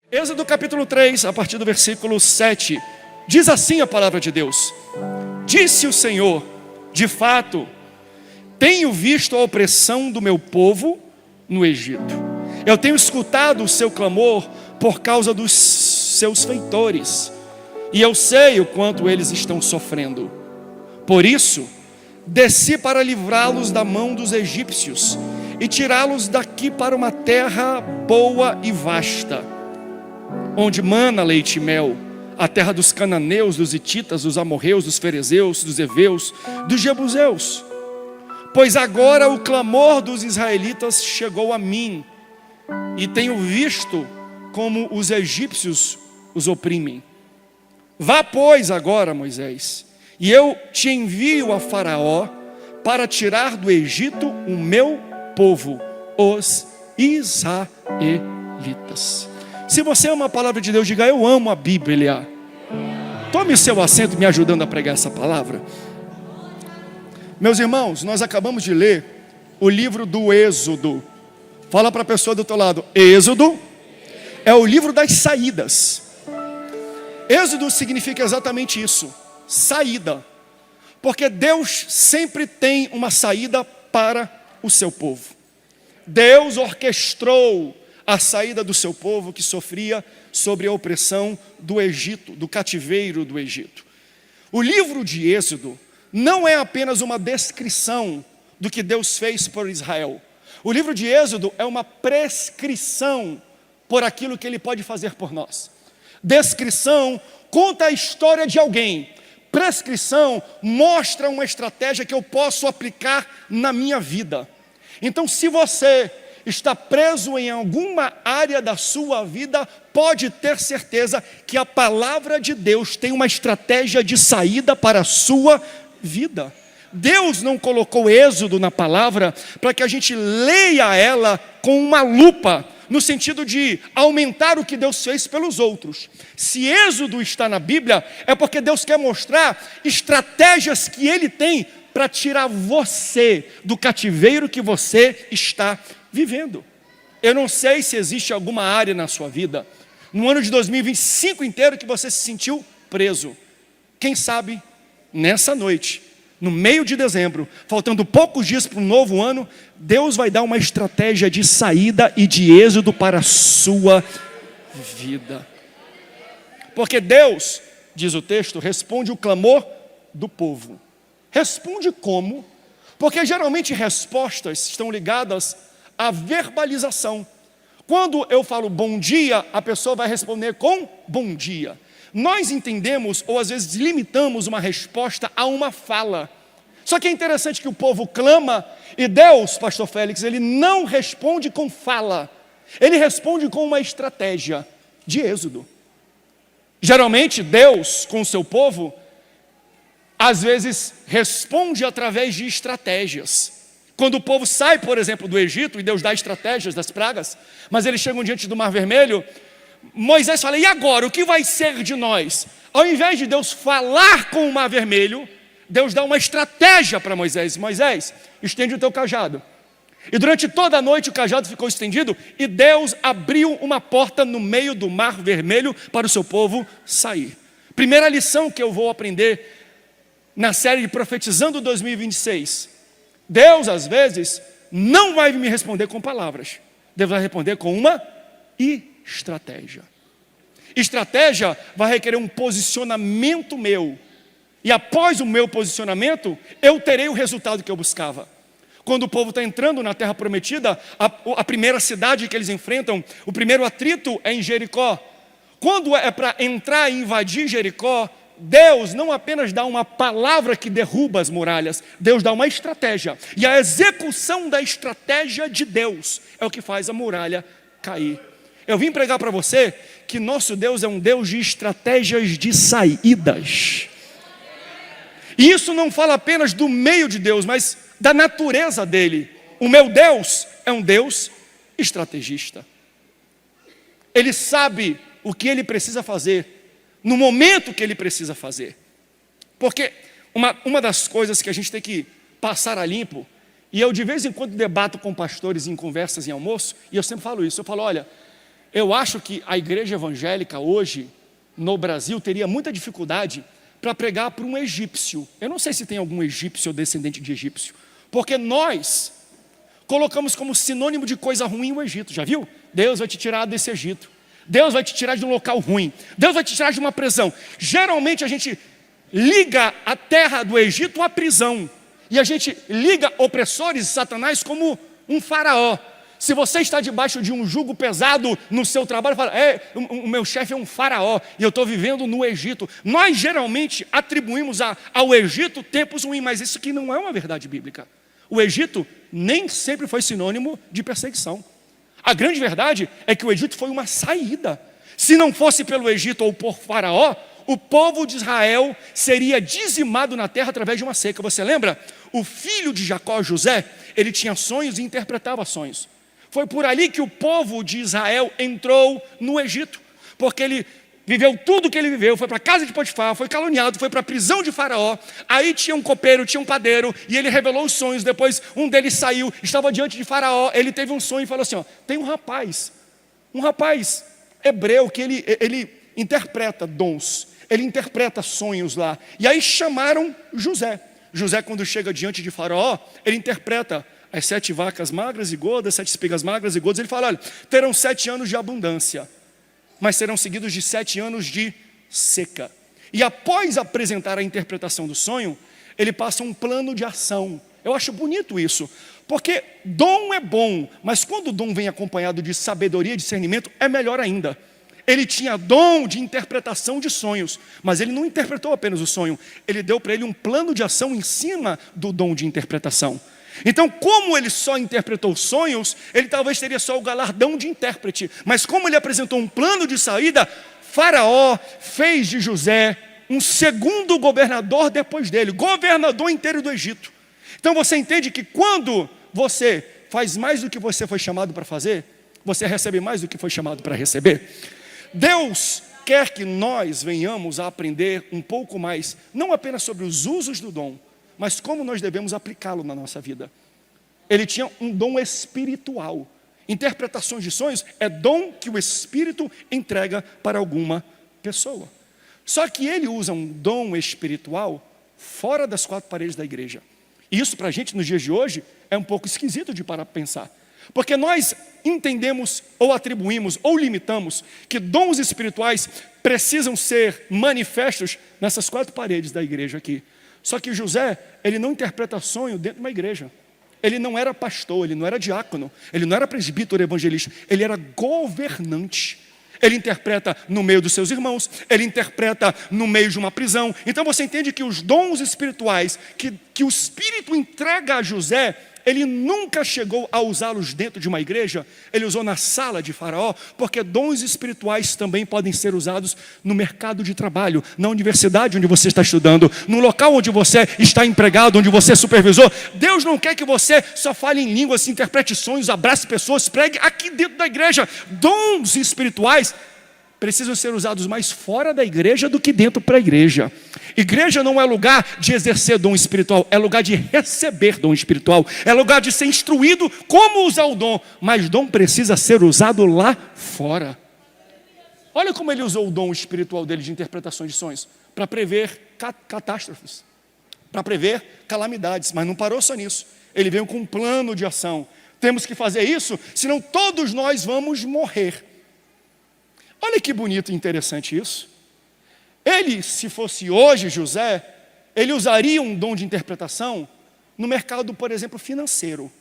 Êxodo capítulo 3, a partir do versículo 7, diz assim a palavra de Deus: Disse o Senhor, de fato, tenho visto a opressão do meu povo no Egito. Eu tenho escutado o seu clamor por causa dos seus feitores, e eu sei o quanto eles estão sofrendo. Por isso, desci para livrá-los da mão dos egípcios e tirá-los daqui para uma terra boa e vasta, onde mana leite e mel, a terra dos cananeus, dos hititas, dos amorreus, dos ferezeus, dos heveus, dos jebuseus. Pois agora o clamor dos israelitas chegou a mim, e tenho visto como os egípcios os oprimem. Vá, pois, agora, Moisés, e eu te envio a Faraó para tirar do Egito o meu povo, os israelitas. Se você ama a palavra de Deus, diga: eu amo a Bíblia. Tome o seu assento me ajudando a pregar essa palavra. Meus irmãos, nós acabamos de ler o livro do Êxodo. Fala para a pessoa do teu lado: Êxodo é o livro das saídas. Êxodo significa exatamente isso, saída. Porque Deus sempre tem uma saída para o seu povo. Deus orquestrou a saída do seu povo que sofria sobre a opressão do Egito, do cativeiro do Egito. O livro de Êxodo não é apenas uma descrição do que Deus fez por Israel. O livro de Êxodo é uma prescrição por aquilo que Ele pode fazer por nós. Descrição conta a história de alguém. Prescrição mostra uma estratégia que eu posso aplicar na minha vida. Então, se você está preso em alguma área da sua vida, pode ter certeza que a palavra de Deus tem uma estratégia de saída para a sua vida. Deus não colocou Êxodo na palavra para que a gente leia ela com uma lupa, no sentido de aumentar o que Deus fez pelos outros. Se Êxodo está na Bíblia, é porque Deus quer mostrar estratégias que Ele tem para tirar você do cativeiro que você está vivendo. Eu não sei se existe alguma área na sua vida, no ano de 2025 inteiro, que você se sentiu preso. Quem sabe, nessa noite, no meio de dezembro, faltando poucos dias para um novo ano, Deus vai dar uma estratégia de saída e de êxodo para a sua vida. Porque Deus, diz o texto, responde o clamor do povo. Responde como? Porque geralmente respostas estão ligadas à verbalização. Quando eu falo bom dia, a pessoa vai responder com bom dia. Nós entendemos, ou às vezes limitamos uma resposta a uma fala. Só que é interessante que o povo clama, e Deus, pastor Félix, Ele não responde com fala. Ele responde com uma estratégia de êxodo. Geralmente Deus, com o seu povo, às vezes responde através de estratégias. Quando o povo sai, por exemplo, do Egito, e Deus dá estratégias das pragas, mas eles chegam diante do Mar Vermelho, Moisés fala: e agora, o que vai ser de nós? Ao invés de Deus falar com o Mar Vermelho, Deus dá uma estratégia para Moisés. Moisés, estende o teu cajado. E durante toda a noite o cajado ficou estendido, e Deus abriu uma porta no meio do Mar Vermelho para o seu povo sair. Primeira lição que eu vou aprender na série de Profetizando 2026. Deus, às vezes, não vai me responder com palavras. Deus vai responder com uma estratégia. Estratégia vai requerer um posicionamento meu. E após o meu posicionamento, eu terei o resultado que eu buscava. Quando o povo está entrando na terra prometida, a primeira cidade que eles enfrentam, o primeiro atrito é em Jericó. Quando é para entrar e invadir Jericó, Deus não apenas dá uma palavra que derruba as muralhas, Deus dá uma estratégia. E a execução da estratégia de Deus é o que faz a muralha cair. Eu vim pregar para você que nosso Deus é um Deus de estratégias de saídas. E isso não fala apenas do meio de Deus, mas da natureza dele. O meu Deus é um Deus estrategista. Ele sabe o que ele precisa fazer no momento que ele precisa fazer. Porque uma das coisas que a gente tem que passar a limpo, e eu de vez em quando debato com pastores em conversas em almoço, e eu sempre falo isso, eu falo: olha, Eu acho que a igreja evangélica hoje, no Brasil, teria muita dificuldade para pregar para um egípcio. Eu não sei se tem algum egípcio ou descendente de egípcio, porque nós colocamos como sinônimo de coisa ruim o Egito, já viu? Deus vai te tirar desse Egito, Deus vai te tirar de um local ruim, Deus vai te tirar de uma prisão. Geralmente a gente liga a terra do Egito à prisão, e a gente liga opressores, Satanás, como um faraó. Se você está debaixo de um jugo pesado no seu trabalho, fala, o meu chefe é um faraó e eu estou vivendo no Egito. Nós geralmente atribuímos ao Egito tempos ruins, mas isso aqui não é uma verdade bíblica. O Egito nem sempre foi sinônimo de perseguição. A grande verdade é que o Egito foi uma saída. Se não fosse pelo Egito ou por faraó, o povo de Israel seria dizimado na terra através de uma seca. Você lembra? O filho de Jacó, José, ele tinha sonhos e interpretava sonhos. Foi por ali que o povo de Israel entrou no Egito, porque ele viveu tudo o que ele viveu, foi para a casa de Potifar, foi caluniado, foi para a prisão de Faraó. Aí tinha um copeiro, tinha um padeiro, e ele revelou os sonhos. Depois um deles saiu, estava diante de Faraó, ele teve um sonho e falou assim, ó, tem um rapaz hebreu que ele interpreta dons, ele interpreta sonhos lá. E aí chamaram José. José, quando chega diante de Faraó, ele interpreta as 7 vacas magras e gordas, 7 espigas magras e gordas. Ele fala, olha, terão 7 anos de abundância, mas serão seguidos de 7 anos de seca. E após apresentar a interpretação do sonho, ele passa um plano de ação. Eu acho bonito isso, porque dom é bom, mas quando o dom vem acompanhado de sabedoria e discernimento, é melhor ainda. Ele tinha dom de interpretação de sonhos, mas ele não interpretou apenas o sonho, ele deu para ele um plano de ação em cima do dom de interpretação. Então, como ele só interpretou sonhos, ele talvez teria só o galardão de intérprete, mas como ele apresentou um plano de saída, Faraó fez de José um segundo governador depois dele, governador inteiro do Egito. Então você entende que quando você faz mais do que você foi chamado para fazer, você recebe mais do que foi chamado para receber. Deus quer que nós venhamos a aprender um pouco mais, não apenas sobre os usos do dom, mas como nós devemos aplicá-lo na nossa vida. Ele tinha um dom espiritual. Interpretações de sonhos é dom que o Espírito entrega para alguma pessoa. Só que ele usa um dom espiritual fora das 4 paredes da igreja. E isso para a gente nos dias de hoje é um pouco esquisito de parar para pensar. Porque nós entendemos ou atribuímos ou limitamos que dons espirituais precisam ser manifestos nessas 4 paredes da igreja aqui. Só que José, ele não interpreta sonho dentro de uma igreja. Ele não era pastor, ele não era diácono, ele não era presbítero evangelista, ele era governante. Ele interpreta no meio dos seus irmãos, ele interpreta no meio de uma prisão. Então você entende que os dons espirituais que o Espírito entrega a José, ele nunca chegou a usá-los dentro de uma igreja, ele usou na sala de Faraó, porque dons espirituais também podem ser usados no mercado de trabalho, na universidade onde você está estudando, no local onde você está empregado, onde você é supervisor. Deus não quer que você só fale em línguas, interprete sonhos, abrace pessoas, pregue aqui dentro da igreja. Dons espirituais precisam ser usados mais fora da igreja do que dentro para a igreja. Igreja não é lugar de exercer dom espiritual, é lugar de receber dom espiritual, é lugar de ser instruído como usar o dom, mas dom precisa ser usado lá fora. Olha como ele usou o dom espiritual dele de interpretações de sonhos, para prever catástrofes, para prever calamidades, mas não parou só nisso, ele veio com um plano de ação. Temos que fazer isso, senão todos nós vamos morrer. Olha que bonito e interessante isso. Ele, se fosse hoje José, ele usaria um dom de interpretação no mercado, por exemplo, financeiro.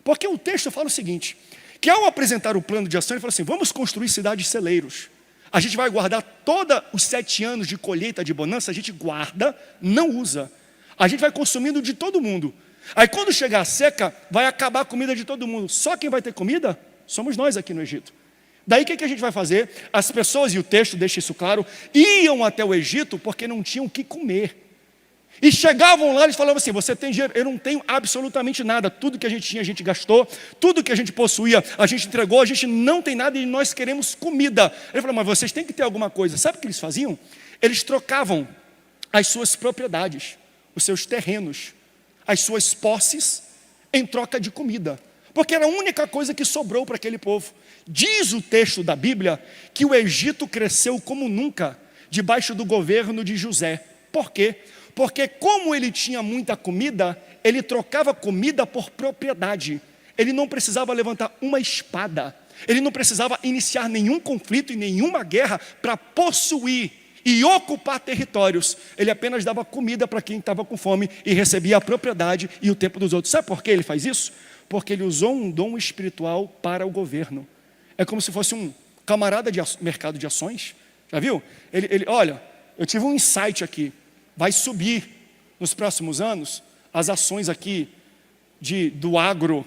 Porque o texto fala o seguinte, que ao apresentar o plano de ação, ele fala assim, vamos construir cidades celeiros. A gente vai guardar todos os 7 anos de colheita de bonança, a gente guarda, não usa. A gente vai consumindo de todo mundo. Aí quando chegar a seca, vai acabar a comida de todo mundo. Só quem vai ter comida somos nós aqui no Egito. Daí o que a gente vai fazer? As pessoas, e o texto deixa isso claro, iam até o Egito porque não tinham o que comer. E chegavam lá, eles falavam assim, você tem dinheiro? Eu não tenho absolutamente nada. Tudo que a gente tinha, a gente gastou. Tudo que a gente possuía, a gente entregou. A gente não tem nada e nós queremos comida. Ele falou, mas vocês têm que ter alguma coisa. Sabe o que eles faziam? Eles trocavam as suas propriedades, os seus terrenos, as suas posses, em troca de comida. porque era a única coisa que sobrou para aquele povo. Diz o texto da Bíblia que o Egito cresceu como nunca, debaixo do governo de José. Por quê? Porque como ele tinha muita comida, ele trocava comida por propriedade. Ele não precisava levantar uma espada, ele não precisava iniciar nenhum conflito e nenhuma guerra para possuir e ocupar territórios. Ele apenas dava comida para quem estava com fome e recebia a propriedade e o tempo dos outros. Sabe por que ele faz isso? Porque ele usou um dom espiritual para o governo. É como se fosse um camarada de mercado de ações. Já viu? Olha, eu tive um insight aqui. Vai subir nos próximos anos as ações aqui do agro,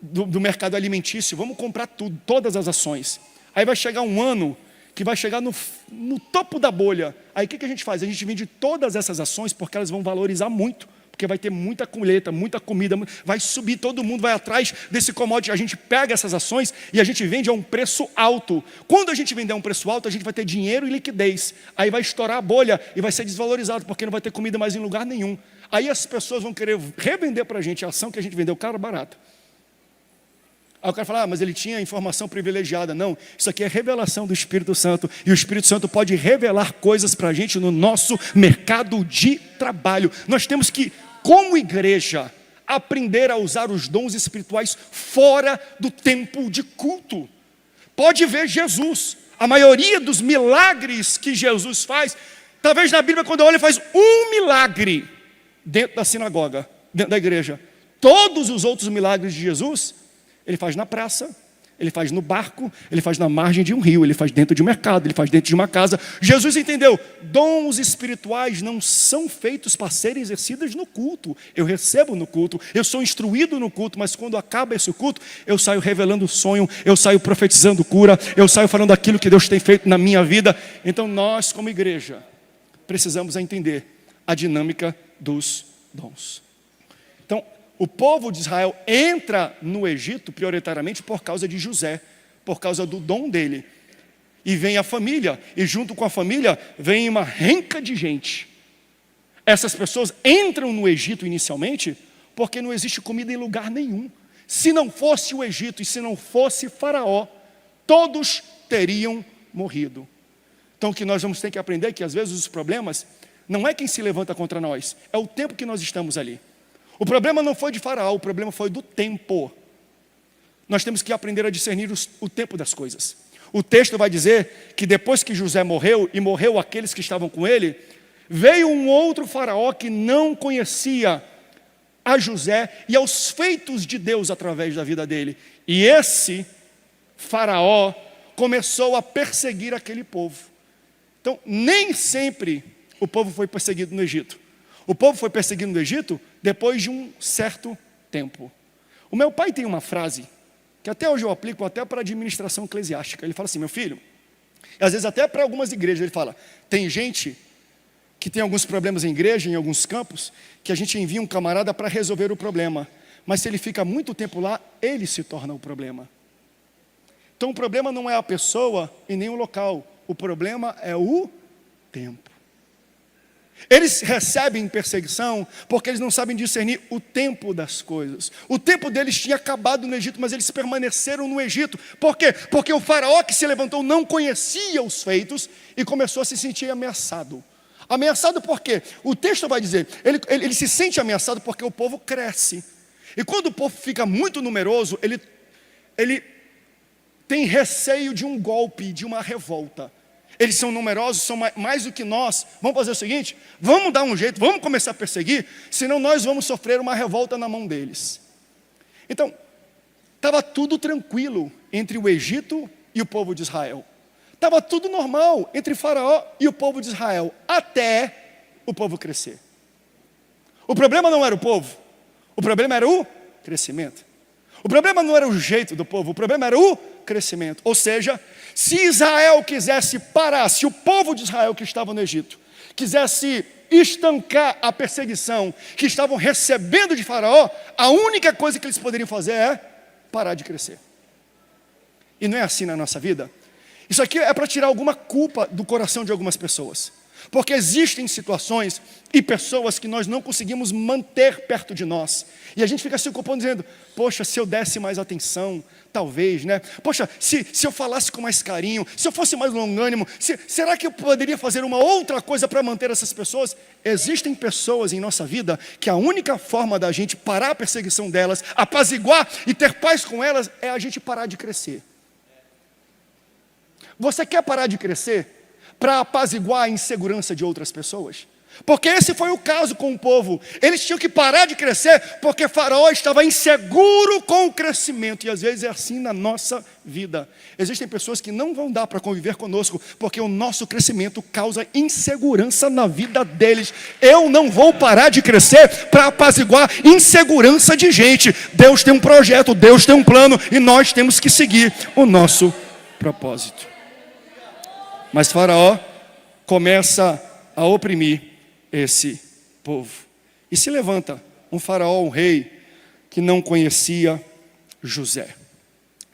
do mercado alimentício. Vamos comprar tudo, todas as ações. Aí vai chegar um ano que vai chegar no topo da bolha. Aí o que a gente faz? A gente vende todas essas ações porque elas vão valorizar muito. Porque vai ter muita colheita, muita comida, vai subir, todo mundo vai atrás desse commodity. A gente pega essas ações e a gente vende a um preço alto. Quando a gente vender a um preço alto, a gente vai ter dinheiro e liquidez. Aí vai estourar a bolha e vai ser desvalorizado, porque não vai ter comida mais em lugar nenhum. Aí as pessoas vão querer revender para a gente a ação que a gente vendeu cara barata. Aí o cara fala, mas ele tinha informação privilegiada. Não, isso aqui é revelação do Espírito Santo. E o Espírito Santo pode revelar coisas para a gente no nosso mercado de trabalho. Nós temos que, como igreja, aprender a usar os dons espirituais fora do tempo de culto. Pode ver Jesus. A maioria dos milagres que Jesus faz, talvez na Bíblia, quando eu olho, ele faz um milagre dentro da sinagoga, dentro da igreja. Todos os outros milagres de Jesus, ele faz na praça, ele faz no barco, ele faz na margem de um rio, ele faz dentro de um mercado, ele faz dentro de uma casa. Jesus entendeu, dons espirituais não são feitos para serem exercidos no culto. Eu recebo no culto, eu sou instruído no culto, mas quando acaba esse culto, eu saio revelando sonho, eu saio profetizando cura, eu saio falando aquilo que Deus tem feito na minha vida. Então nós, como igreja, precisamos entender a dinâmica dos dons. Então, o povo de Israel entra no Egito prioritariamente por causa de José, por causa do dom dele. E vem a família, e junto com a família vem uma renca de gente. Essas pessoas entram no Egito inicialmente porque não existe comida em lugar nenhum. Se não fosse o Egito e se não fosse Faraó, todos teriam morrido. Então o que nós vamos ter que aprender é que às vezes os problemas não é quem se levanta contra nós, é o tempo que nós estamos ali. O problema não foi de Faraó, o problema foi do tempo. Nós temos que aprender a discernir o tempo das coisas. O texto vai dizer que depois que José morreu, e morreu aqueles que estavam com ele, veio um outro Faraó que não conhecia a José e aos feitos de Deus através da vida dele. E esse Faraó começou a perseguir aquele povo. Então, nem sempre o povo foi perseguido no Egito. O povo foi perseguido no Egito depois de um certo tempo. O meu pai tem uma frase, que até hoje eu aplico até para a administração eclesiástica. Ele fala assim, meu filho, e às vezes até para algumas igrejas, ele fala, tem gente que tem alguns problemas em igreja, em alguns campos, que a gente envia um camarada para resolver o problema. Mas se ele fica muito tempo lá, ele se torna o problema. Então o problema não é a pessoa e nem o local. O problema é o tempo. Eles recebem perseguição porque eles não sabem discernir o tempo das coisas. O tempo deles tinha acabado no Egito, mas eles permaneceram no Egito. Por quê? Porque o faraó que se levantou não conhecia os feitos e começou a se sentir ameaçado. Ameaçado por quê? O texto vai dizer, ele se sente ameaçado porque o povo cresce. E quando o povo fica muito numeroso, ele tem receio de um golpe, de uma revolta. Eles são numerosos, são mais do que nós. Vamos fazer o seguinte, vamos dar um jeito, vamos começar a perseguir, senão nós vamos sofrer uma revolta na mão deles. Então, estava tudo tranquilo entre o Egito e o povo de Israel. Estava tudo normal entre Faraó e o povo de Israel, até o povo crescer. O problema não era o povo, o problema era o crescimento. O problema não era o jeito do povo, o problema era o crescimento. Ou seja, se Israel quisesse parar, se o povo de Israel que estava no Egito quisesse estancar a perseguição que estavam recebendo de Faraó, a única coisa que eles poderiam fazer é parar de crescer. E não é assim na nossa vida? Isso aqui é para tirar alguma culpa do coração de algumas pessoas. Porque existem situações e pessoas que nós não conseguimos manter perto de nós. E a gente fica se ocupando dizendo, poxa, se eu desse mais atenção, talvez, né? Poxa, se eu falasse com mais carinho, se eu fosse mais longânimo, será que eu poderia fazer uma outra coisa para manter essas pessoas? Existem pessoas em nossa vida que a única forma da gente parar a perseguição delas, apaziguar e ter paz com elas, é a gente parar de crescer. Você quer parar de crescer para apaziguar a insegurança de outras pessoas? Porque esse foi o caso com o povo. Eles tinham que parar de crescer porque Faraó estava inseguro com o crescimento. E às vezes é assim na nossa vida. Existem pessoas que não vão dar para conviver conosco porque o nosso crescimento causa insegurança na vida deles. Eu não vou parar de crescer para apaziguar insegurança de gente. Deus tem um projeto, Deus tem um plano e nós temos que seguir o nosso propósito. Mas Faraó começa a oprimir esse povo. E se levanta um faraó, um rei, que não conhecia José.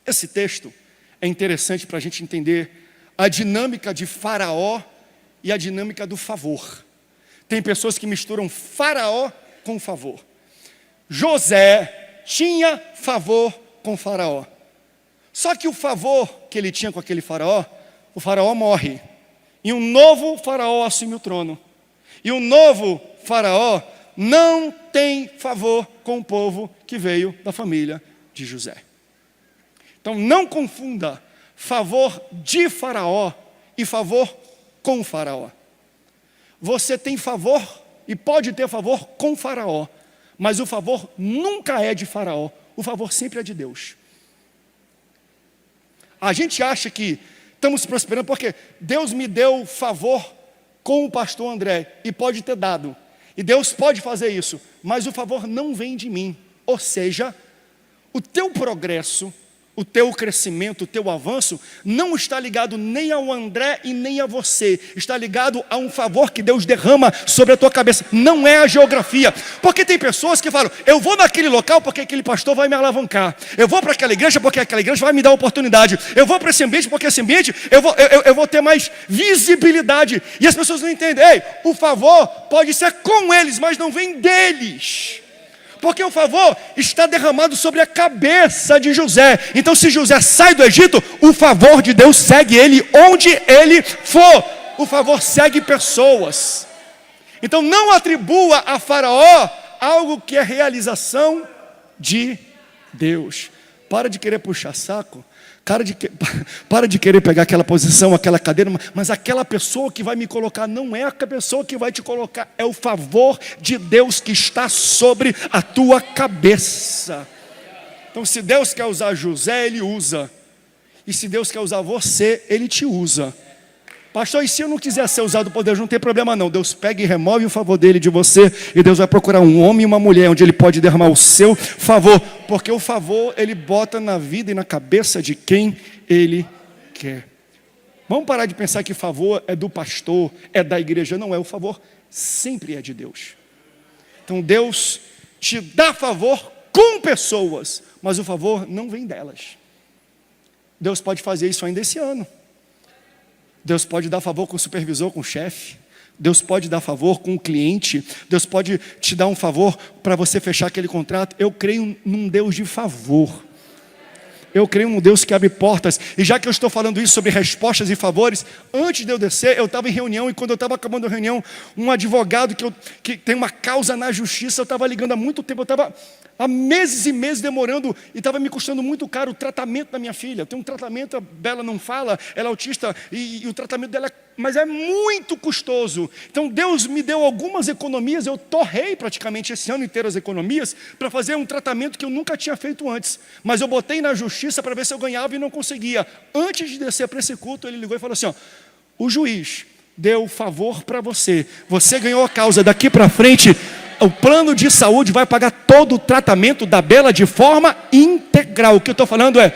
Esse texto é interessante para a gente entender a dinâmica de Faraó e a dinâmica do favor. Tem pessoas que misturam Faraó com favor. José tinha favor com Faraó. Só que o favor que ele tinha com aquele faraó, o faraó morre. E um novo faraó assume o trono. E o novo faraó não tem favor com o povo que veio da família de José. Então não confunda favor de faraó e favor com faraó. Você tem favor e pode ter favor com faraó, mas o favor nunca é de faraó, o favor sempre é de Deus. A gente acha que estamos prosperando porque Deus me deu favor com o pastor André, e pode ter dado, e Deus pode fazer isso, mas o favor não vem de mim. Ou seja, o teu progresso, o teu crescimento, o teu avanço não está ligado nem ao André e nem a você, está ligado a um favor que Deus derrama sobre a tua cabeça. Não é a geografia, porque tem pessoas que falam, eu vou naquele local porque aquele pastor vai me alavancar, eu vou para aquela igreja porque aquela igreja vai me dar oportunidade, eu vou para esse ambiente porque esse ambiente eu vou ter mais visibilidade. E as pessoas não entendem, ei, o favor pode ser com eles, mas não vem deles. Porque o favor está derramado sobre a cabeça de José. Então se José sai do Egito, o favor de Deus segue ele onde ele for. O favor segue pessoas. Então não atribua a Faraó algo que é realização de Deus. Para de querer puxar saco. Para de querer pegar aquela posição, aquela cadeira, mas aquela pessoa que vai me colocar não é a pessoa que vai te colocar, é o favor de Deus que está sobre a tua cabeça. Então se Deus quer usar José, Ele usa. E se Deus quer usar você, Ele te usa. Pastor, e se eu não quiser ser usado por Deus, não tem problema não. Deus pega e remove o favor dele de você, e Deus vai procurar um homem e uma mulher onde ele pode derramar o seu favor, porque o favor ele bota na vida e na cabeça de quem ele quer. Vamos parar de pensar que favor é do pastor, é da igreja. Não é, o favor sempre é de Deus. Então Deus te dá favor com pessoas, mas o favor não vem delas. Deus pode fazer isso ainda esse ano. Deus pode dar favor com o supervisor, com o chefe. Deus pode dar favor com o cliente. Deus pode te dar um favor para você fechar aquele contrato. Eu creio num Deus de favor. Eu creio num Deus que abre portas. E já que eu estou falando isso sobre respostas e favores, antes de eu descer, eu estava em reunião. E quando eu estava acabando a reunião, um advogado que tem uma causa na justiça, eu estava ligando há muito tempo. Eu estava há meses e meses demorando, e estava me custando muito caro o tratamento da minha filha. Tem um tratamento, a Bela não fala, ela é autista, e o tratamento dela, mas é muito custoso. Então Deus me deu algumas economias, eu torrei praticamente esse ano inteiro as economias, para fazer um tratamento que eu nunca tinha feito antes. Mas eu botei na justiça para ver se eu ganhava e não conseguia. Antes de descer para esse culto, ele ligou e falou assim, ó, o juiz deu favor para você, você ganhou a causa, daqui para frente o plano de saúde vai pagar todo o tratamento da Bela de forma integral. O que eu estou falando é,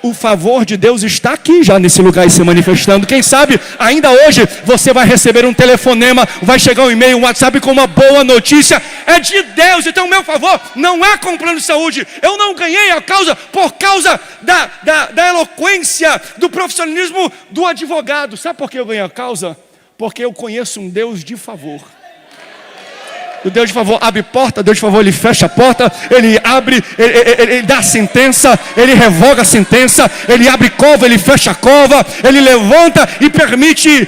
o favor de Deus está aqui já nesse lugar e se manifestando. Quem sabe, ainda hoje, você vai receber um telefonema, vai chegar um e-mail, um WhatsApp com uma boa notícia. É de Deus, então o meu favor não é com o plano de saúde. Eu não ganhei a causa por causa da eloquência, do profissionalismo do advogado. Sabe por que eu ganhei a causa? Porque eu conheço um Deus de favor. O Deus de favor abre porta, Deus de favor ele fecha a porta, ele abre, ele dá a sentença, ele revoga a sentença, ele abre cova, ele fecha a cova, ele levanta e permite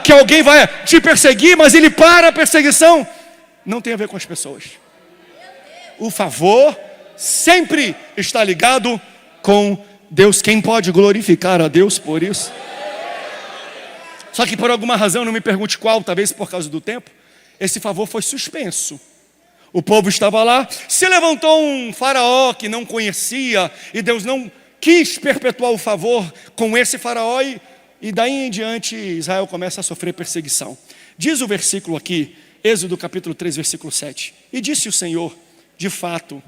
que alguém vai te perseguir, mas ele para a perseguição. Não tem a ver com as pessoas. O favor sempre está ligado com Deus. Quem pode glorificar a Deus por isso? Só que por alguma razão, não me pergunte qual, talvez por causa do tempo, esse favor foi suspenso. O povo estava lá, se levantou um faraó que não conhecia, e Deus não quis perpetuar o favor com esse faraó, e daí em diante Israel começa a sofrer perseguição. Diz o versículo aqui, Êxodo capítulo 3, versículo 7. E disse o Senhor, de fato,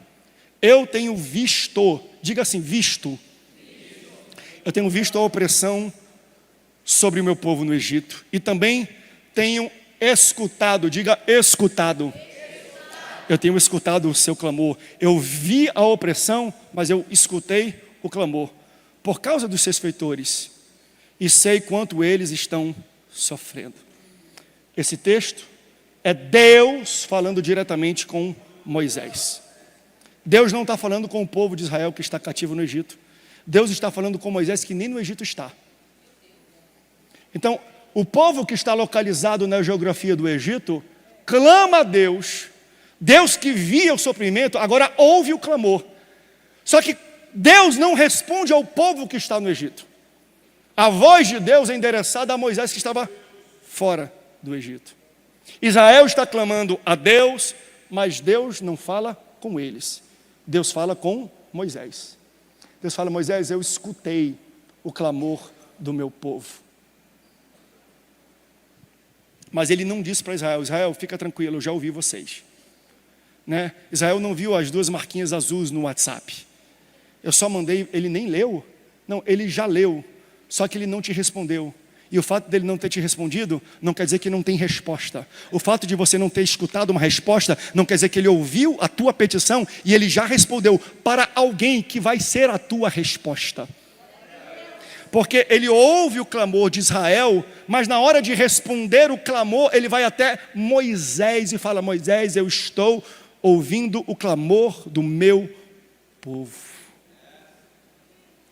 eu tenho visto, diga assim, visto. Eu tenho visto a opressão sobre o meu povo no Egito, e também tenho escutado, diga escutado. Eu tenho escutado o seu clamor. Eu vi a opressão, mas eu escutei o clamor por causa dos seus feitores, e sei quanto eles estão sofrendo. Esse texto é Deus falando diretamente com Moisés. Deus não está falando com o povo de Israel que está cativo no Egito. Deus está falando com Moisés que nem no Egito está. Então, o povo que está localizado na geografia do Egito clama a Deus. Deus que via o sofrimento, agora ouve o clamor. Só que Deus não responde ao povo que está no Egito. A voz de Deus é endereçada a Moisés que estava fora do Egito. Israel está clamando a Deus, mas Deus não fala com eles. Deus fala com Moisés. Deus fala, Moisés, eu escutei o clamor do meu povo. Mas ele não disse para Israel, Israel, fica tranquilo, eu já ouvi vocês. Né? Israel não viu as 2 marquinhas azuis no WhatsApp. Eu só mandei, ele nem leu. Não, ele já leu, só que ele não te respondeu. E o fato dele não ter te respondido, não quer dizer que não tem resposta. O fato de você não ter escutado uma resposta, não quer dizer que ele ouviu a tua petição e ele já respondeu para alguém que vai ser a tua resposta. Porque ele ouve o clamor de Israel, mas na hora de responder o clamor, ele vai até Moisés e fala, Moisés, eu estou ouvindo o clamor do meu povo.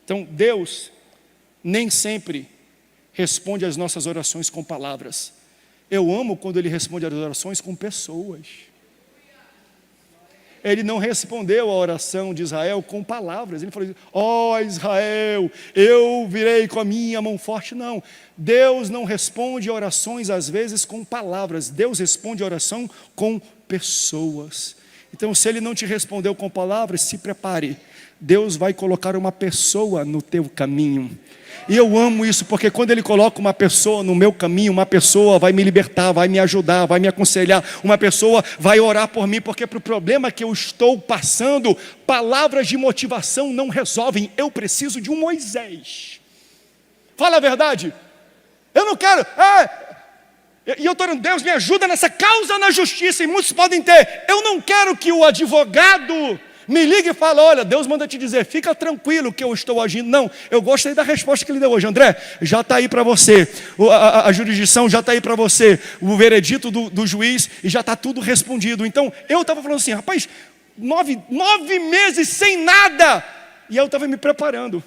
Então Deus nem sempre responde às nossas orações com palavras. Eu amo quando Ele responde às orações com pessoas. Ele não respondeu a oração de Israel com palavras. Ele falou, ó Israel, eu virei com a minha mão forte. Não, Deus não responde a orações às vezes com palavras. Deus responde a oração com pessoas. Então se Ele não te respondeu com palavras, se prepare. Deus vai colocar uma pessoa no teu caminho. E eu amo isso, porque quando Ele coloca uma pessoa no meu caminho, uma pessoa vai me libertar, vai me ajudar, vai me aconselhar, uma pessoa vai orar por mim, porque para o problema que eu estou passando, palavras de motivação não resolvem. Eu preciso de um Moisés. Fala a verdade. Eu não quero, e eu estou dizendo, Deus me ajuda nessa causa na justiça, e muitos podem ter. Eu não quero que o advogado me liga e fala, olha, Deus manda te dizer, fica tranquilo que eu estou agindo. Não, eu gostei da resposta que ele deu hoje. André, já está aí para você, a jurisdição já está aí para você, o veredito do juiz, e já está tudo respondido. Então, eu estava falando assim, rapaz, 9 meses sem nada. E eu estava me preparando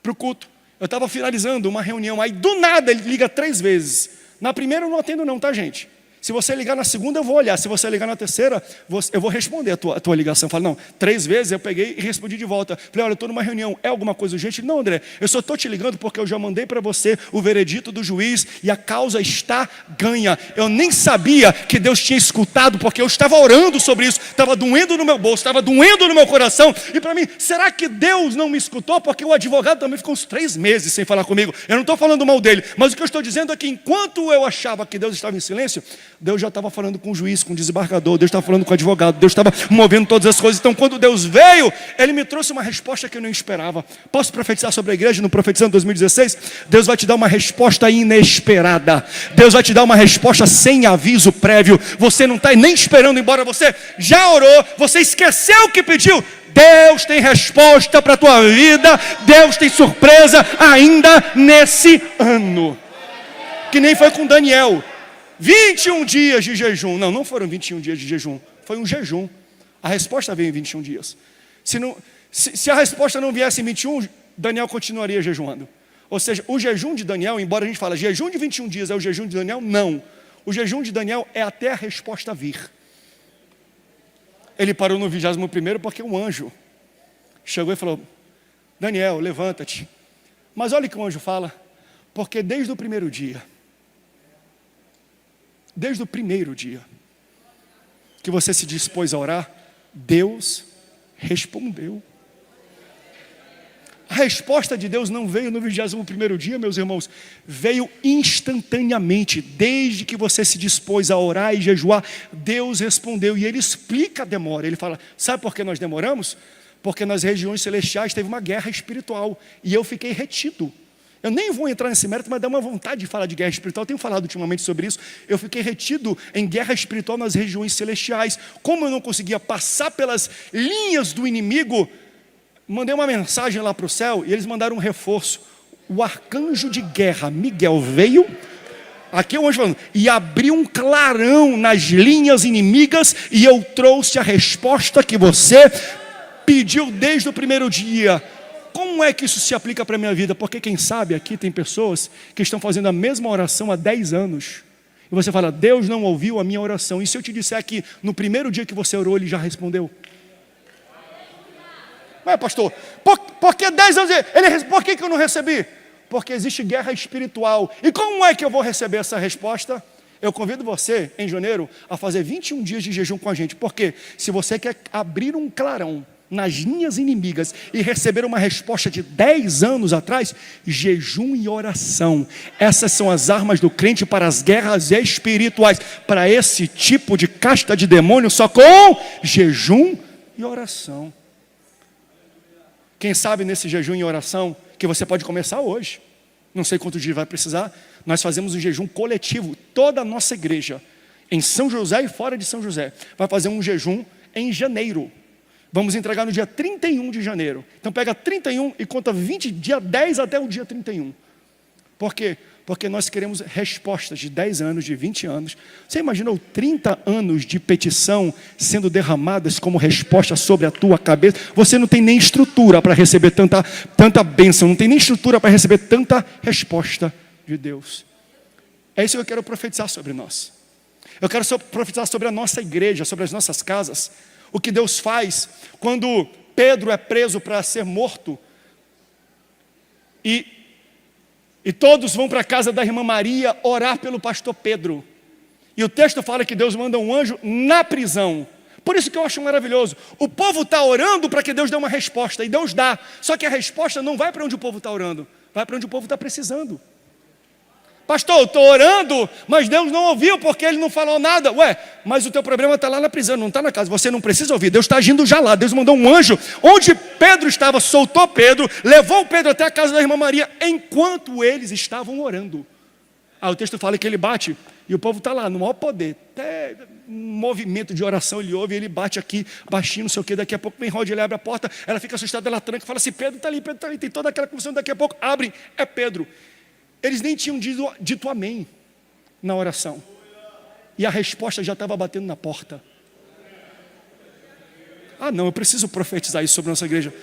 para o culto. Eu estava finalizando uma reunião, aí do nada ele liga 3 vezes. Na primeira eu não atendo não, tá gente? Se você ligar na segunda, eu vou olhar. Se você ligar na terceira, eu vou responder a tua ligação. Fala, não, 3 vezes eu peguei e respondi de volta. Falei, olha, eu estou numa reunião, é alguma coisa urgente? Não, André, eu só estou te ligando porque eu já mandei para você o veredito do juiz e a causa está ganha. Eu nem sabia que Deus tinha escutado, porque eu estava orando sobre isso. Estava doendo no meu bolso, estava doendo no meu coração. E para mim, será que Deus não me escutou? Porque o advogado também ficou uns 3 meses sem falar comigo. Eu não estou falando mal dele, mas o que eu estou dizendo é que enquanto eu achava que Deus estava em silêncio, Deus já estava falando com o juiz, com o desembargador, Deus estava falando com o advogado, Deus estava movendo todas as coisas. Então quando Deus veio, Ele me trouxe uma resposta que eu não esperava. Posso profetizar sobre a igreja no Profetizando 2016? Deus vai te dar uma resposta inesperada. Deus vai te dar uma resposta sem aviso prévio. Você não está nem esperando, embora você já orou, você esqueceu o que pediu. Deus tem resposta para a tua vida. Deus tem surpresa ainda nesse ano. Que nem foi com Daniel. 21 dias de jejum. Não, não foram 21 dias de jejum. Foi um jejum. A resposta veio em 21 dias. Se a resposta não viesse em 21, Daniel continuaria jejuando. Ou seja, o jejum de Daniel, embora a gente fale, jejum de 21 dias é o jejum de Daniel, não. O jejum de Daniel é até a resposta vir. Ele parou no 21º porque um anjo chegou e falou: Daniel, levanta-te. Mas olha o que o anjo fala. Porque desde o primeiro dia que você se dispôs a orar, Deus respondeu. A resposta de Deus não veio no 21º dia, meus irmãos, veio instantaneamente. Desde que você se dispôs a orar e jejuar, Deus respondeu. E Ele explica a demora. Ele fala: sabe por que nós demoramos? Porque nas regiões celestiais teve uma guerra espiritual e eu fiquei retido. Eu nem vou entrar nesse mérito, mas dá uma vontade de falar de guerra espiritual. Eu tenho falado ultimamente sobre isso. Eu fiquei retido em guerra espiritual nas regiões celestiais. Como eu não conseguia passar pelas linhas do inimigo, mandei uma mensagem lá para o céu e eles mandaram um reforço. O arcanjo de guerra, Miguel, veio. Aqui é o anjo falando, e abriu um clarão nas linhas inimigas e eu trouxe a resposta que você pediu desde o primeiro dia. Como é que isso se aplica para a minha vida? Porque quem sabe aqui tem pessoas que estão fazendo a mesma oração há 10 anos. E você fala: Deus não ouviu a minha oração. E se eu te disser que no primeiro dia que você orou, Ele já respondeu? Mas pastor, por que 10 anos por que eu não recebi? Porque existe guerra espiritual. E como é que eu vou receber essa resposta? Eu convido você, em janeiro, a fazer 21 dias de jejum com a gente. Porque se você quer abrir um clarão nas linhas inimigas e receber uma resposta de 10 anos atrás, jejum e oração. Essas são as armas do crente para as guerras espirituais. Para esse tipo de casta de demônio, só com jejum e oração. Quem sabe nesse jejum e oração, que você pode começar hoje, não sei quantos dias vai precisar, nós fazemos um jejum coletivo, toda a nossa igreja, em São José e fora de São José, vai fazer um jejum em janeiro. Vamos entregar no dia 31 de janeiro. Então pega 31 e conta 20, dia 10 até o dia 31. Por quê? Porque nós queremos respostas de 10 anos, de 20 anos. Você imaginou 30 anos de petição sendo derramadas como resposta sobre a tua cabeça? Você não tem nem estrutura para receber tanta bênção, não tem nem estrutura para receber tanta resposta de Deus. É isso que eu quero profetizar sobre nós. Eu quero profetizar sobre a nossa igreja, sobre as nossas casas. O que Deus faz quando Pedro é preso para ser morto e todos vão para a casa da irmã Maria orar pelo pastor Pedro. E o texto fala que Deus manda um anjo na prisão. Por isso que eu acho maravilhoso. O povo está orando para que Deus dê uma resposta, e Deus dá. Só que a resposta não vai para onde o povo está orando, vai para onde o povo está precisando. Pastor, eu estou orando, mas Deus não ouviu porque Ele não falou nada. Ué, mas o teu problema está lá na prisão, não está na casa. Você não precisa ouvir, Deus está agindo já lá. Deus mandou um anjo, onde Pedro estava, soltou Pedro, levou Pedro até a casa da irmã Maria, enquanto eles estavam orando. O texto fala que ele bate, e o povo está lá, no maior poder. Até um movimento de oração ele ouve, ele bate aqui, baixinho, não sei o que. Daqui a pouco vem Rod, ele abre a porta, ela fica assustada, ela tranca, fala assim: Pedro está ali, tem toda aquela confusão. Daqui a pouco abre, é Pedro. Eles nem tinham dito amém na oração. E a resposta já estava batendo na porta. Não, eu preciso profetizar isso sobre a nossa igreja.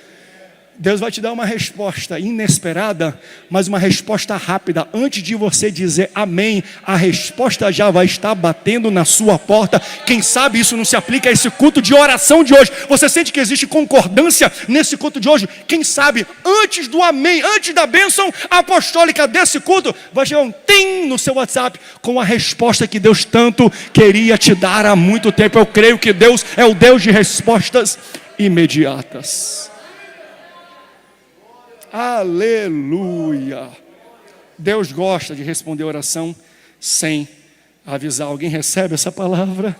Deus vai te dar uma resposta inesperada, mas uma resposta rápida. Antes de você dizer amém, a resposta já vai estar batendo na sua porta. Quem sabe isso não se aplica a esse culto de oração de hoje. Você sente que existe concordância nesse culto de hoje? Quem sabe antes do amém, antes da bênção apostólica desse culto, vai chegar um tim no seu WhatsApp com a resposta que Deus tanto queria te dar há muito tempo. Eu creio que Deus é o Deus de respostas imediatas. Aleluia! Deus gosta de responder oração sem avisar. Alguém recebe essa palavra?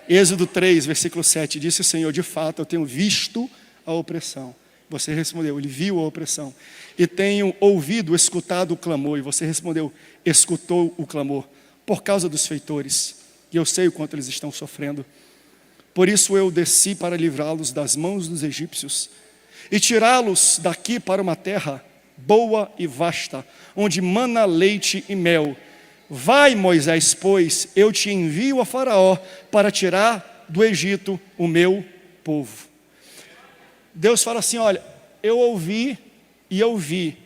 Êxodo 3, versículo 7, disse o Senhor: de fato eu tenho visto a opressão. Você respondeu: Ele viu a opressão. E tenho ouvido, escutado o clamor. E você respondeu: escutou o clamor, por causa dos feitores. E eu sei o quanto eles estão sofrendo. Por isso eu desci para livrá-los das mãos dos egípcios e tirá-los daqui para uma terra boa e vasta, onde mana leite e mel. Vai, Moisés, pois eu te envio a Faraó para tirar do Egito o meu povo. Deus fala assim: olha, eu ouvi e eu vi,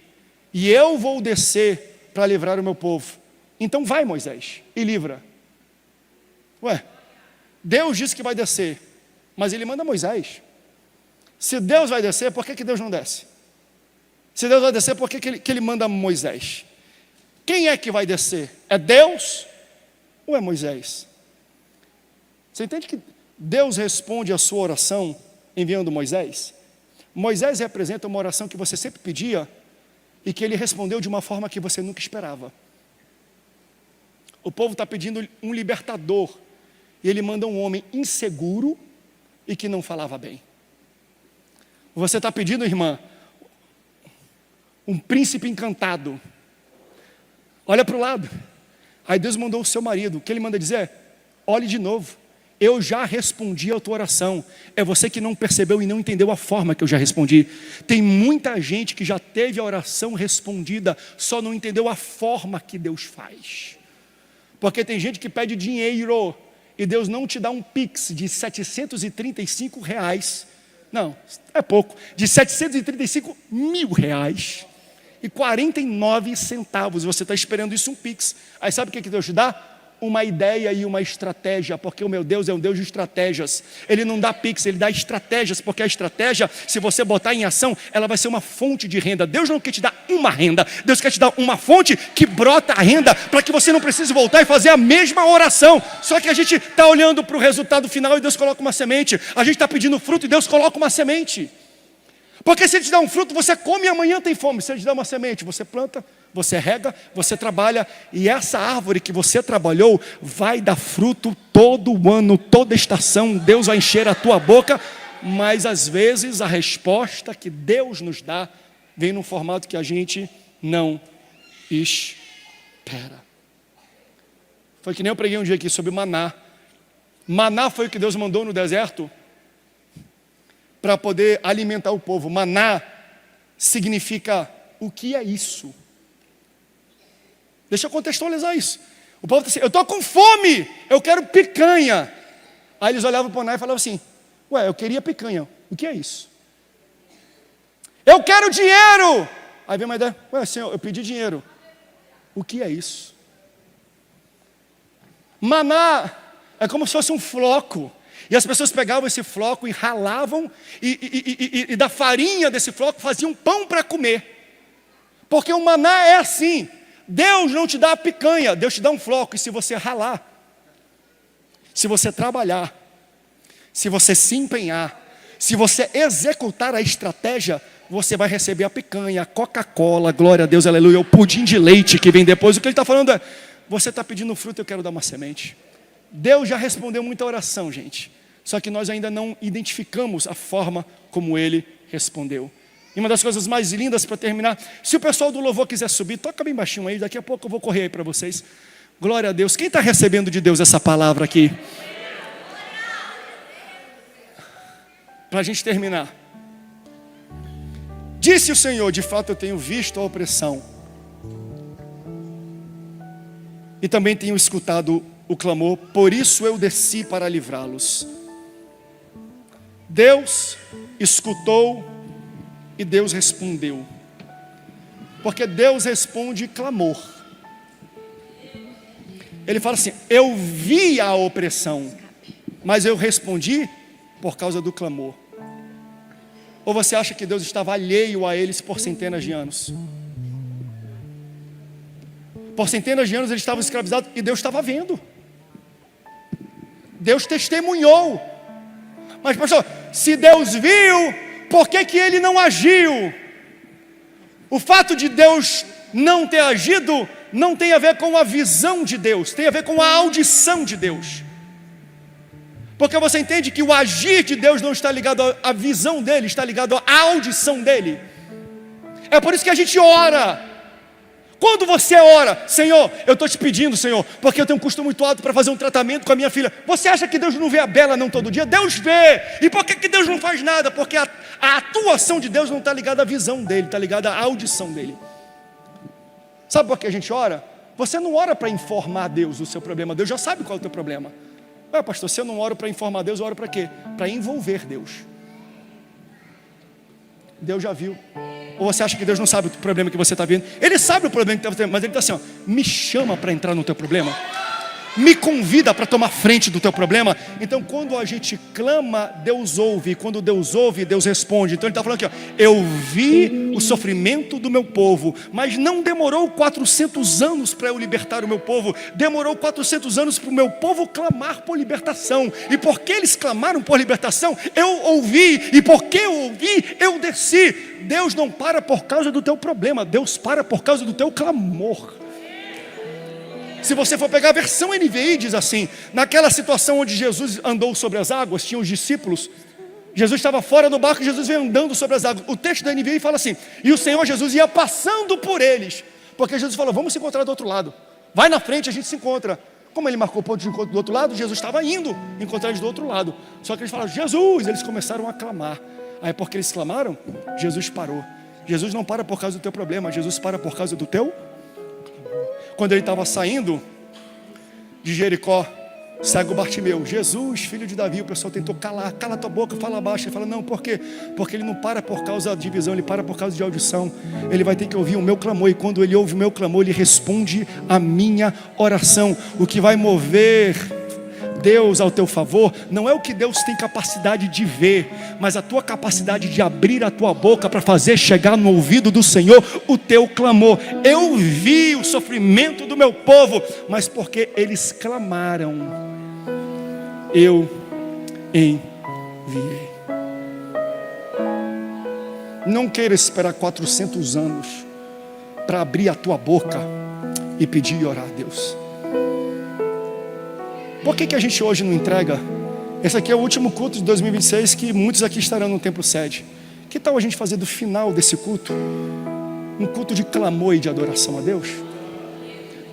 e eu vou descer para livrar o meu povo. Então vai, Moisés, e livra. Ué, Deus disse que vai descer, mas ele manda Moisés. Se Deus vai descer, por que Deus não desce? Se Deus vai descer, por que ele manda Moisés? Quem é que vai descer? É Deus ou é Moisés? Você entende que Deus responde a sua oração enviando Moisés? Moisés representa uma oração que você sempre pedia e que ele respondeu de uma forma que você nunca esperava. O povo está pedindo um libertador e ele manda um homem inseguro e que não falava bem. Você está pedindo, irmã, um príncipe encantado. Olha para o lado. Aí Deus mandou o seu marido. O que ele manda dizer? Olhe de novo. Eu já respondi a tua oração. É você que não percebeu e não entendeu a forma que eu já respondi. Tem muita gente que já teve a oração respondida, só não entendeu a forma que Deus faz. Porque tem gente que pede dinheiro e Deus não te dá um pix de R$735. Não, é pouco. De R$735.000,49. Você está esperando isso, um pix. Aí sabe o que Deus te dá? Uma ideia e uma estratégia, porque o meu Deus é um Deus de estratégias. Ele não dá pix, ele dá estratégias, porque a estratégia, se você botar em ação, ela vai ser uma fonte de renda. Deus não quer te dar uma renda, Deus quer te dar uma fonte que brota a renda, para que você não precise voltar e fazer a mesma oração. Só que a gente está olhando para o resultado final e Deus coloca uma semente. A gente está pedindo fruto e Deus coloca uma semente. Porque se Ele te dá um fruto, você come e amanhã tem fome. Se Ele te dá uma semente, você planta, você rega, você trabalha, e essa árvore que você trabalhou vai dar fruto todo ano, toda estação. Deus vai encher a tua boca, mas às vezes a resposta que Deus nos dá vem num formato que a gente não espera. Foi que nem eu preguei um dia aqui sobre maná. Maná foi o que Deus mandou no deserto para poder alimentar o povo. Maná significa: o que é isso? Deixa eu contextualizar isso. O povo disse assim: eu estou com fome, eu quero picanha. Aí eles olhavam para o maná e falavam assim: ué, eu queria picanha, o que é isso? Eu quero dinheiro. Aí vem uma ideia: ué, Senhor, eu pedi dinheiro, o que é isso? Maná é como se fosse um floco. E as pessoas pegavam esse floco e ralavam, e da farinha desse floco faziam pão para comer. Porque o maná é assim: Deus não te dá a picanha, Deus te dá um floco. E se você ralar, se você trabalhar, se você se empenhar, se você executar a estratégia, você vai receber a picanha, a Coca-Cola, glória a Deus, aleluia, o pudim de leite que vem depois. O que ele está falando é: você está pedindo fruto, eu quero dar uma semente. Deus já respondeu muita oração, gente. Só que nós ainda não identificamos a forma como Ele respondeu. E uma das coisas mais lindas para terminar, se o pessoal do louvor quiser subir, toca bem baixinho aí, daqui a pouco eu vou correr aí para vocês. Glória a Deus. Quem está recebendo de Deus essa palavra aqui? Para a gente terminar. Disse o Senhor: de fato eu tenho visto a opressão, e também tenho escutado o clamor, por isso eu desci para livrá-los. Deus escutou e Deus respondeu. Porque Deus responde clamor. Ele fala assim: eu vi a opressão, mas eu respondi por causa do clamor. Ou você acha que Deus estava alheio a eles por centenas de anos? Por centenas de anos eles estavam escravizados e Deus estava vendo. Deus testemunhou. Mas pastor, se Deus viu, por que Ele não agiu? O fato de Deus não ter agido não tem a ver com a visão de Deus, tem a ver com a audição de Deus. Porque você entende que o agir de Deus não está ligado à visão dEle, está ligado à audição dEle. É por isso que a gente ora. Quando você ora, Senhor, eu estou te pedindo, Senhor, porque eu tenho um custo muito alto para fazer um tratamento com a minha filha. Você acha que Deus não vê a Bela não todo dia? Deus vê. E por que Deus não faz nada? Porque a atuação de Deus não está ligada à visão dele, está ligada à audição dele. Sabe por que a gente ora? Você não ora para informar a Deus o seu problema. Deus já sabe qual é o teu problema. Ué, pastor, se eu não oro para informar Deus, eu oro para quê? Para envolver Deus. Deus já viu. Ou você acha que Deus não sabe o problema que você está vendo? Ele sabe o problema que você está vendo, mas ele está assim, ó, me chama para entrar no teu problema. Me convida para tomar frente do teu problema. Então quando a gente clama, Deus ouve. E quando Deus ouve, Deus responde. Então ele está falando aqui, ó, eu vi o sofrimento do meu povo, mas não demorou 400 anos para eu libertar o meu povo. Demorou 400 anos para o meu povo clamar por libertação. E porque eles clamaram por libertação, eu ouvi. E porque eu ouvi, eu desci. Deus não para por causa do teu problema, Deus para por causa do teu clamor. Se você for pegar a versão NVI, diz assim, naquela situação onde Jesus andou sobre as águas, tinha os discípulos, Jesus estava fora do barco e Jesus veio andando sobre as águas. O texto da NVI fala assim, e o Senhor Jesus ia passando por eles, porque Jesus falou, vamos se encontrar do outro lado, vai na frente, a gente se encontra. Como ele marcou o ponto de encontro do outro lado, Jesus estava indo encontrar eles do outro lado. Só que eles falaram, Jesus, eles começaram a clamar. Aí porque eles clamaram, Jesus parou. Jesus não para por causa do teu problema, Jesus para por causa do teu. Quando ele estava saindo de Jericó, cego Bartimeu, Jesus, filho de Davi, o pessoal tentou calar, cala tua boca, fala baixo. Ele fala, não, por quê? Porque ele não para por causa de visão, ele para por causa de audição. Ele vai ter que ouvir o meu clamor, e quando ele ouve o meu clamor, ele responde a minha oração. O que vai mover Deus ao teu favor não é o que Deus tem capacidade de ver, mas a tua capacidade de abrir a tua boca para fazer chegar no ouvido do Senhor o teu clamor. Eu vi o sofrimento do meu povo, mas porque eles clamaram, eu enviei. Não queira esperar 400 anos para abrir a tua boca e pedir e orar a Deus. Por que a gente hoje não entrega? Esse aqui é o último culto de 2026, que muitos aqui estarão no templo sede. Que tal a gente fazer do final desse culto um culto de clamor e de adoração a Deus?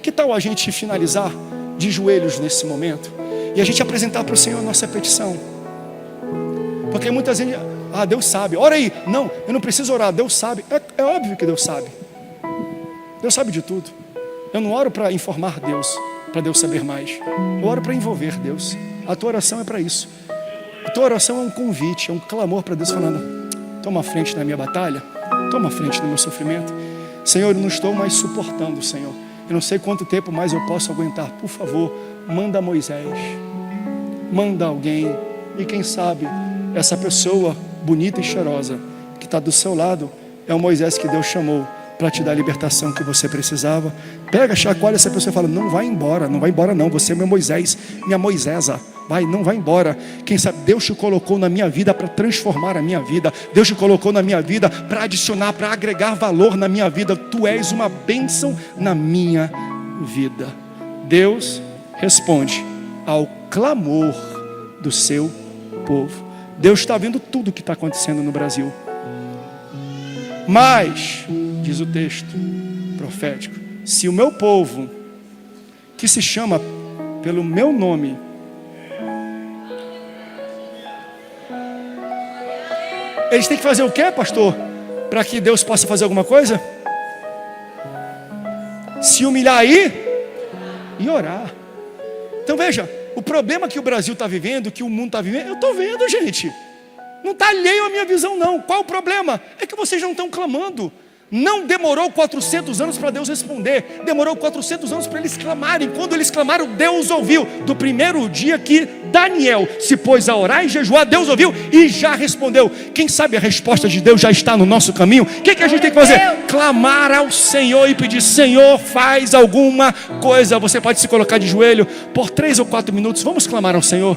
Que tal a gente finalizar de joelhos nesse momento e a gente apresentar para o Senhor a nossa petição? Porque muitas vezes, Deus sabe, ora aí. Não, eu não preciso orar, Deus sabe. É óbvio que Deus sabe. Deus sabe de tudo. Eu não oro para informar Deus, para Deus saber mais. Eu oro para envolver Deus. A tua oração é para isso. A tua oração é um convite, é um clamor para Deus falando, toma a frente na minha batalha, toma a frente no meu sofrimento. Senhor, eu não estou mais suportando, Senhor. Eu não sei quanto tempo mais eu posso aguentar. Por favor, manda Moisés, manda alguém. E quem sabe, essa pessoa bonita e cheirosa que está do seu lado é o Moisés que Deus chamou para te dar a libertação que você precisava. Pega, chacoalha essa pessoa e fala, não vai embora não, você é meu Moisés, minha Moisesa, não vai embora. Quem sabe Deus te colocou na minha vida para transformar a minha vida, Deus te colocou na minha vida para adicionar, para agregar valor na minha vida. Tu és uma bênção na minha vida. Deus responde ao clamor do seu povo. Deus está vendo tudo o que está acontecendo no Brasil, mas diz o texto profético, se o meu povo, que se chama pelo meu nome, eles têm que fazer o quê, pastor? Para que Deus possa fazer alguma coisa? Se humilhar aí e orar. Então veja, o problema que o Brasil está vivendo, que o mundo está vivendo, eu estou vendo, gente. Não está alheio à minha visão, não. Qual o problema? É que vocês não estão clamando. Não demorou 400 anos para Deus responder. Demorou 400 anos para eles clamarem. Quando eles clamaram, Deus ouviu. Do primeiro dia que Daniel se pôs a orar e jejuar, Deus ouviu e já respondeu. Quem sabe a resposta de Deus já está no nosso caminho? O que a gente tem que fazer? Clamar ao Senhor e pedir, Senhor, faz alguma coisa. Você pode se colocar de joelho por 3 ou 4 minutos. Vamos clamar ao Senhor.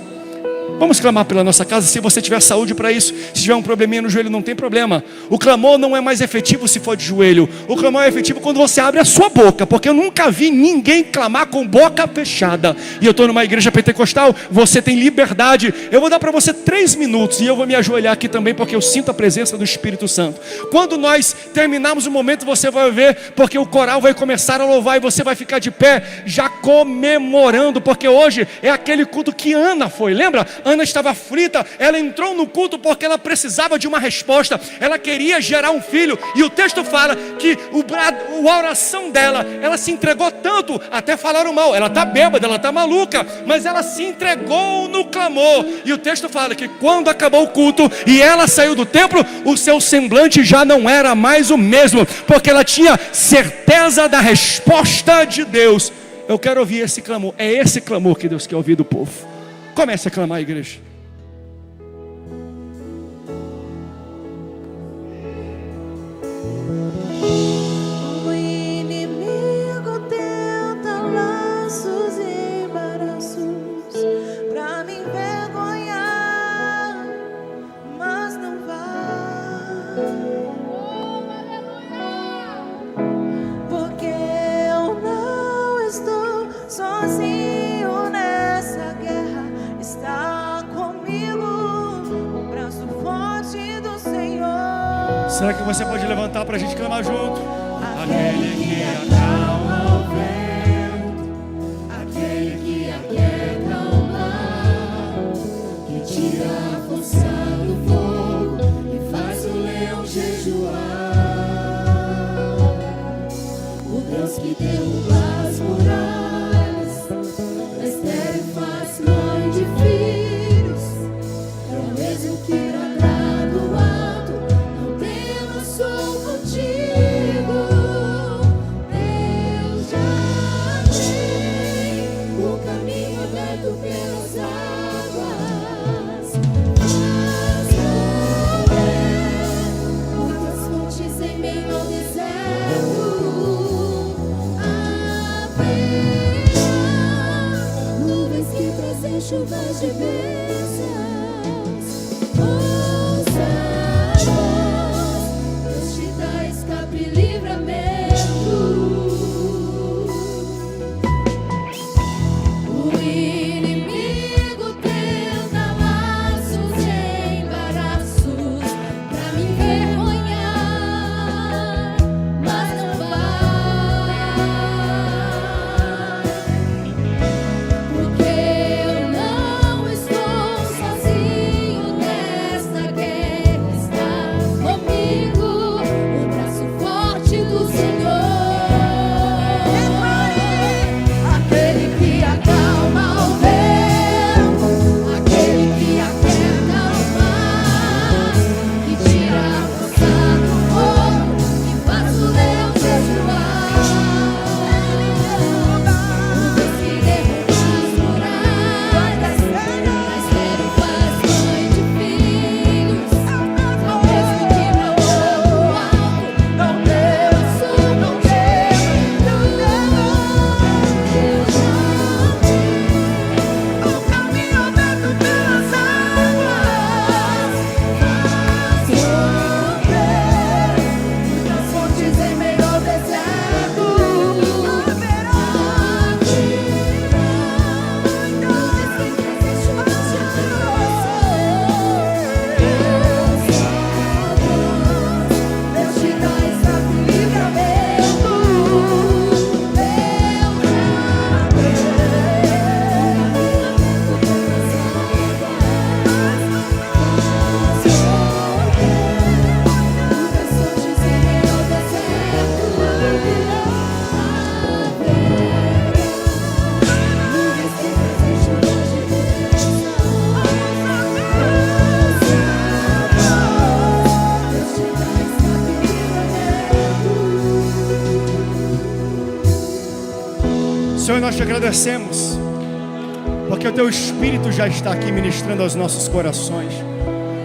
Vamos clamar pela nossa casa, se você tiver saúde para isso. Se tiver um probleminha no joelho, não tem problema. O clamor não é mais efetivo se for de joelho. O clamor é efetivo quando você abre a sua boca, porque eu nunca vi ninguém clamar com boca fechada. E eu estou numa igreja pentecostal, você tem liberdade. Eu vou dar para você 3 minutos, e eu vou me ajoelhar aqui também, porque eu sinto a presença do Espírito Santo. Quando nós terminarmos o momento, você vai ver, porque o coral vai começar a louvar, e você vai ficar de pé, já comemorando, porque hoje é aquele culto que Ana foi, lembra? Ana estava aflita, ela entrou no culto porque ela precisava de uma resposta, ela queria gerar um filho, e o texto fala que a oração dela, ela se entregou tanto, até falaram mal, ela está bêbada, ela está maluca, mas ela se entregou no clamor, e o texto fala que quando acabou o culto, e ela saiu do templo, o seu semblante já não era mais o mesmo, porque ela tinha certeza da resposta de Deus. Eu quero ouvir esse clamor, é esse clamor que Deus quer ouvir do povo. Comece a clamar, igreja. O inimigo tenta laços e embaraços pra me envergonhar, mas não vai, porque eu não estou sozinho nessa guerra. Está comigo o braço forte do Senhor. Será que você pode levantar para a gente clamar junto? Aquele que acalma o vento, Aquele que aquieta o mar, que tira a força do fogo e faz o leão jejuar. O Deus que derruba as muralhas, da estéril faz mãe de filhos. É o mesmo que irá do alto, não temas, sou contigo. Deus já tem o caminho aberto pelas águas. Faz chover muitas fontes em meio ao deserto. Haverá nuvens que trazem chuvas de bênçãos. Ouça a voz, Deus te dá escape e livramento. O inimigo tenta laços e embaraços pra me envergonhar, mas não vai, porque eu não estou sozinho nesta guerra. Está comigo o braço forte do Senhor. Aquele que acalma o vento, aquele que aquieta o mar, que tira a força do fogo e faz o leão jejuar. O Deus que derruba as muralhas, da estéril faz mãe de filhos. É o mesmo que bradou do alto, não temas, sou contigo. Deus já tem o caminho aberto pelas águas. Faz chover muitas fontes em meio ao deserto. Haverá nuvens que trazem chuvas de bênçãos. Deus te dá escape e livramento. Senhor, nós te agradecemos, porque o teu Espírito já está aqui ministrando aos nossos corações.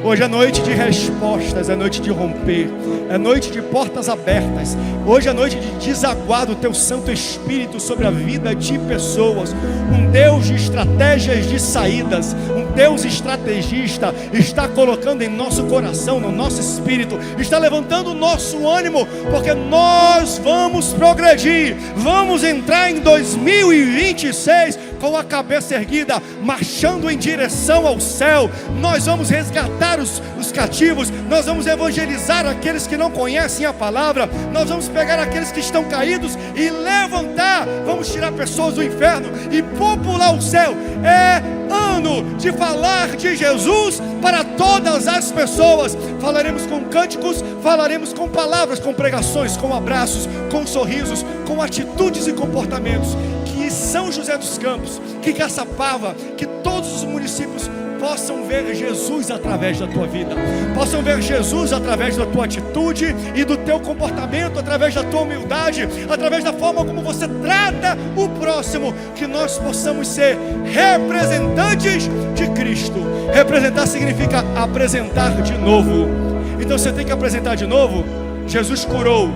Hoje é noite de respostas, é noite de romper, é noite de portas abertas. Hoje é noite de desaguar do teu Santo Espírito sobre a vida de pessoas. Um Deus de estratégias de saídas, um Deus estrategista está colocando em nosso coração, no nosso espírito, está levantando o nosso ânimo, porque nós vamos progredir, vamos entrar em 2026 com a cabeça erguida, marchando em direção ao céu. Nós vamos resgatar os cativos, nós vamos evangelizar aqueles que não conhecem a palavra, nós vamos pegar aqueles que estão caídos e levantar, vamos tirar pessoas do inferno e popular o céu. É ano de falar de Jesus para todas as pessoas. Falaremos com cânticos, falaremos com palavras, com pregações, com abraços, com sorrisos, com atitudes e comportamentos. Que São José dos Campos, que Caçapava, que todos os municípios possam ver Jesus através da tua vida, possam ver Jesus através da tua atitude e do teu comportamento, através da tua humildade, através da forma como você trata o próximo. Que nós possamos ser representantes de Cristo. Representar significa apresentar de novo. Então você tem que apresentar de novo. Jesus curou,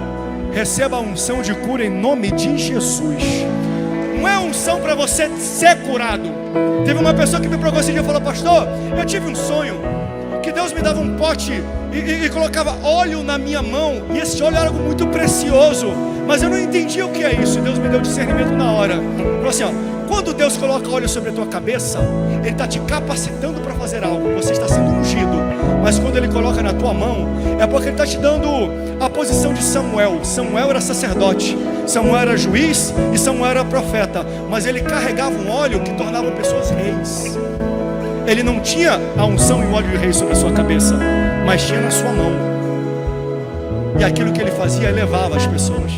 receba a unção de cura em nome de Jesus. Não é unção para você ser curado. Teve uma pessoa que me procurou esse dia e falou: pastor, eu tive um sonho que Deus me dava um pote e colocava óleo na minha mão, e esse óleo era algo muito precioso, mas eu não entendia o que é isso. Deus me deu discernimento na hora. Falou assim: ó, quando Deus coloca óleo sobre a tua cabeça, Ele está te capacitando para fazer algo, você está sendo ungido. Mas quando Ele coloca na tua mão, é porque Ele está te dando a posição de Samuel. Samuel era sacerdote, Samuel era juiz e Samuel era profeta, mas ele carregava um óleo que tornava pessoas reis. Ele não tinha a unção e o óleo de rei sobre a sua cabeça, mas tinha na sua mão. E aquilo que ele fazia, elevava as pessoas.